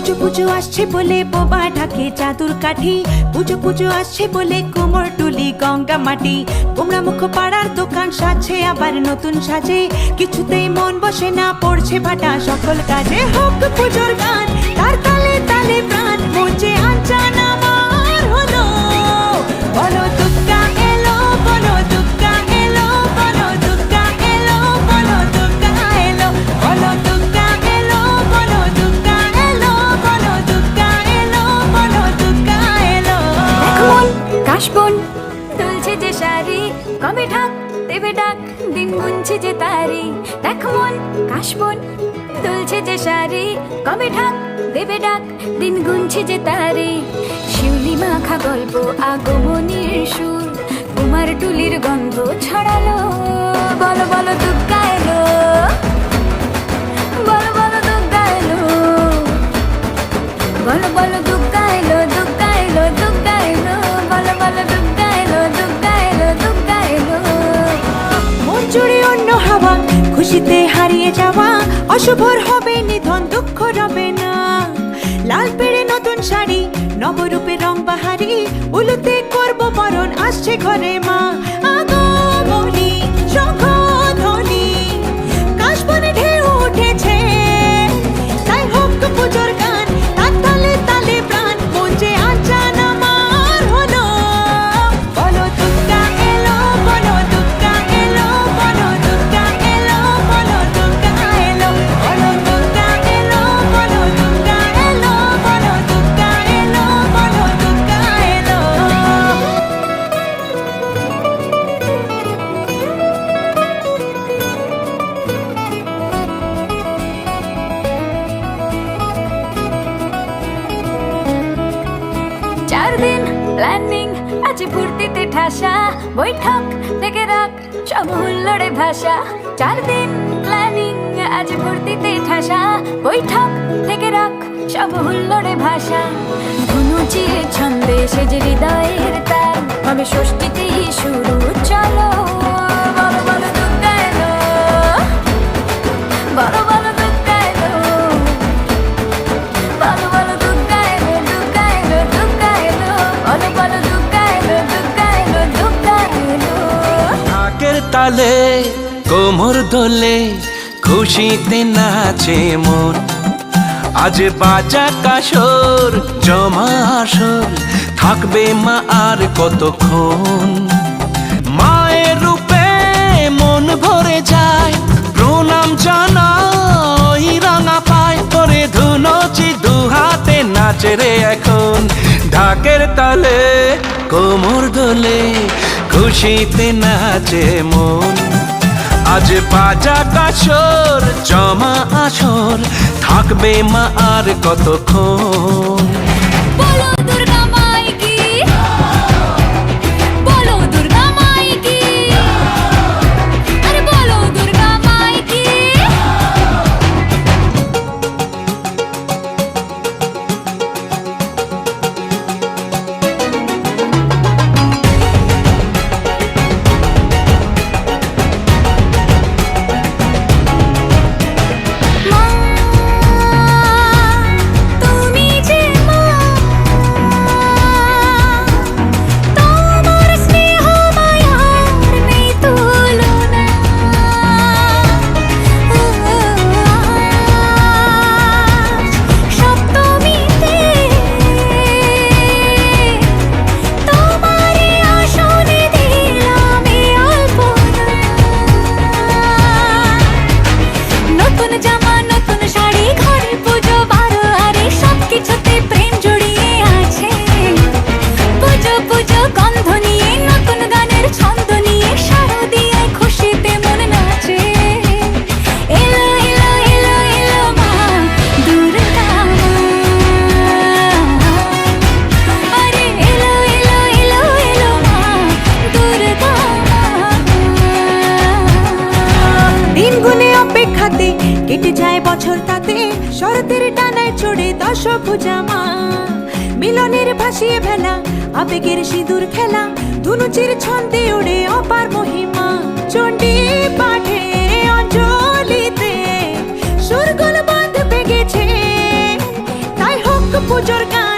পুজো পুজো আসছে বলে বোবা ঢাকে চাদুর কাঠি, পুজো পুজো আসছে বলে কোমর টুলি গঙ্গা মাটি। কুমড়া মুখ পাড়ার দোকান সাজছে আবার নতুন সাজে, কিছুতেই মন বসে না, পড়ছে ভাটা সকল কাজে। হোক পুজোর গান তার তালে তালে প্রাণ, মঞ্চে আনচান আমার হলো। বলো দুর্গা এলো, বলো দুর্গা এলো, বলো দুর্গা এলো, বলো দুর্গা এলো, বলো দুর্গা এলো, বলো দুর্গা এলো, বলো দুর্গা এলো, বলো দুর্গা এলো। এখন কাশবন দুলছে যে শাড়ি, কবে ঢাক দেবে ডাক, দিন গুনছে যে তারি। দেখ মন কাশবন দুলছে যে শাড়ি, কবে ঢাক দেবে ডাক, দিন গুনছে যে তারি। শিউলি মাখা গল্প আগমনীর সুর, কুমার টুলির গন্ধ ছড়ালো। বলো বলো দুর্গা এলো, বলো বলো দুর্গা এলো, বলো বলো দুর্গা এলো, দুর্গা এলো, দুর্গা এলো, বলো বলো দুর্গা এলো, দুর্গা এলো, দুর্গা এলো। মন জুড়ে অন্য হাওয়া, খুশিতে হারিয়ে যাওয়া, অশুভর হবে নিধন, দুঃখ রবে না। লাল পেড়ে নতুন শাড়ি, নবরূপে রং বাহারি, উলুতে করবো বরণ, আসছে ঘরে মা। আগমনী শঙ্খধ্বনি, কাশবনে ঢেউ উঠেছে, তাই হোক পুজোর গান তার তালে তালে প্রাণ, মঞ্চে আনচান আমার হলো। বলো দুর্গা এলো, বলো দুর্গা এলো, বলো দুর্গা এলো, বলো দুর্গা এলো, বলো দুর্গা এলো, বলো দুর্গা এলো, বলো দুর্গা এলো, বলো দুর্গা এলো। চার দিন প্ল্যানিং আছে ফুর্তিতে ঠাসা, বৈঠক থেকে রাখ সব হুল্লোড়ে ভাষা। চার দিন প্ল্যানিং আজ ফুর্তিতে ঠাসা, বৈঠক থেকে রাখ সব হুল্লোড়ে ভাষা। ধনুচির ছন্দে সেজে হৃদয়ের তার, হবে ষষ্ঠীতেই শুরু চলো। বলো বলো দুর্গা এলো, বলো বলো দুর্গা এলো, বলো বলো দুর্গা এলো, দুর্গা এলো, দুর্গা এলো, বলো বলো দুর্গা এলো, দুর্গা এলো, দুর্গা এলো। ঢাকের তালে কোমর দোলে, খুশিতে নাচে মন, আজ বাজা কাসর জমা আসর, থাকবে মা আর কতক্ষণ। মায়ের রূপে মন ভরে যায়, প্রণাম জানাই রাঙা পায়, করে ধুনচি দু হাতে নাচে রে এখন। ঢাকের তালে কোমর দোলে, খুশিতে নাচে মন, আজ বাজা কাসর জমা আসর, থাকবে মা আর কতক্ষণ। বলো দুর্গা মাই কি, বলো দুর্গা মাই কি, আরে বলো দুর্গা মাই কি। মা তুমি যে মা, তোমার স্নেহ মায়ার নেই তুলনা। সপ্তমীতে তোমারই আসনে দিলাম এই অল্পনা। নতুন জামা নতুন শাড়ি, ঘরে পুজো বারো হারে, সবকিছুতে প্রেম জড়িয়ে আছে। পুজো পুজো গন্ধ নিয়ে, নতুন গানের ছন্দ নিয়ে, শারদীয় খুশিতে মন নাচে। এলো এলো এলো এলো মা দুর্গা মা, আরে এলো এলো এলো এলো মা দুর্গা মা। দিন গুনে অপেক্ষাতে কেটে যায় বছর, তাতে শরতের ডানায় চড়ে দশভুজা মা। মিলনের ভাসিয়ে ভেলা, আবেগের সিঁদুর খেলা, ধুনুচির ছন্দে ওড়ে অপার মহিমা। চণ্ডী পাঠে অঞ্জলিতে সুরগুল বাঁধ পেগেছে, তাই পুজোর গান